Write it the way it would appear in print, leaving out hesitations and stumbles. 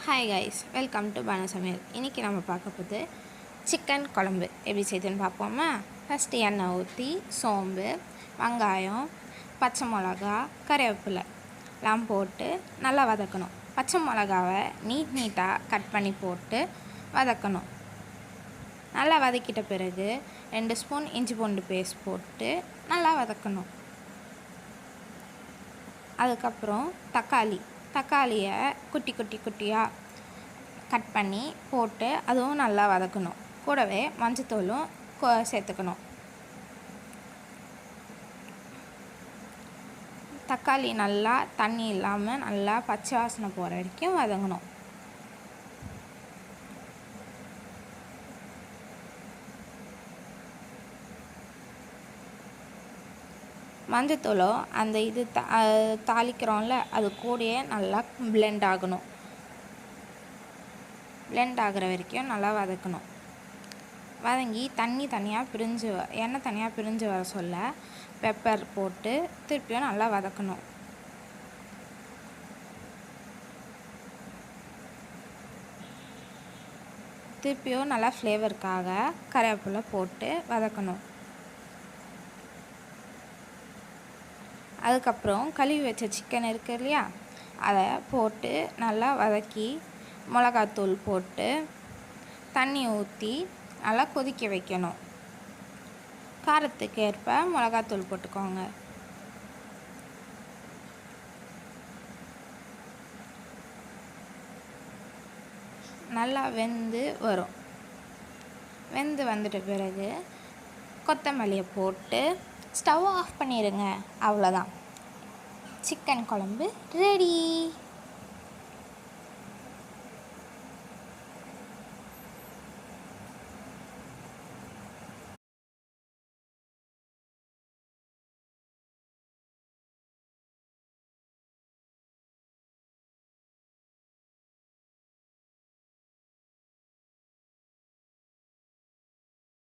Hi guys, welcome to Banu சமையல். இன்றைக்கி நம்ம பார்க்க போது சிக்கன் குழம்பு எப்படி செய்யுதுன்னு பார்ப்போமா. ஃபஸ்ட்டு எண்ணெய் ஊற்றி சோம்பு, வெங்காயம், பச்சை மிளகா, கறிவேப்பிலை எல்லாம் போட்டு நல்லா வதக்கணும். பச்சை மிளகாவை நீட்டாக கட் பண்ணி போட்டு வதக்கணும். நல்லா வதக்கிட்ட பிறகு 2 ஸ்பூன் இஞ்சி பூண்டு பேஸ்ட் போட்டு நல்லா வதக்கணும். அதுக்கப்புறம் தக்காளியை குட்டியாக கட் பண்ணி போட்டு அதுவும் நல்லா வதக்கணும். கூடவே மஞ்சத்தூளும் சேர்த்துக்கணும். தக்காளி நல்லா தண்ணி இல்லாமல் நல்லா பச்சை வாசனை போகிற வரைக்கும் வதங்கணும். மஞ்சத்தூளோ அந்த தாளிக்கிறோம்ல அது கூடயே நல்லா பிளெண்ட் ஆகணும். பிளெண்ட் ஆகிற வரைக்கும் நல்லா வதக்கணும். வதங்கி எண்ணெய் தனியாக பிரிஞ்சு வர சொல்ல பெப்பர் போட்டு திருப்பியும் நல்லா வதக்கணும். திருப்பியும் நல்லா ஃப்ளேவருக்காக கறிவேப்பிலை போட்டு வதக்கணும். அதுக்கப்புறம் கழுவி வச்ச சிக்கன் இருக்குது இல்லையா, அதை போட்டு நல்லா வதக்கி மிளகாத்தூள் போட்டு தண்ணி ஊற்றி நல்லா கொதிக்க வைக்கணும். காரத்துக்கு ஏற்ப மிளகாத்தூள் போட்டுக்கோங்க. நல்லா வெந்து வரும். வெந்து வந்துட்ட பிறகு கொத்தமல்லியை போட்டு ஸ்டவ் ஆஃப் பண்ணிடுங்க. அவ்வளோதான், சிக்கன் குழம்பு ரெடி.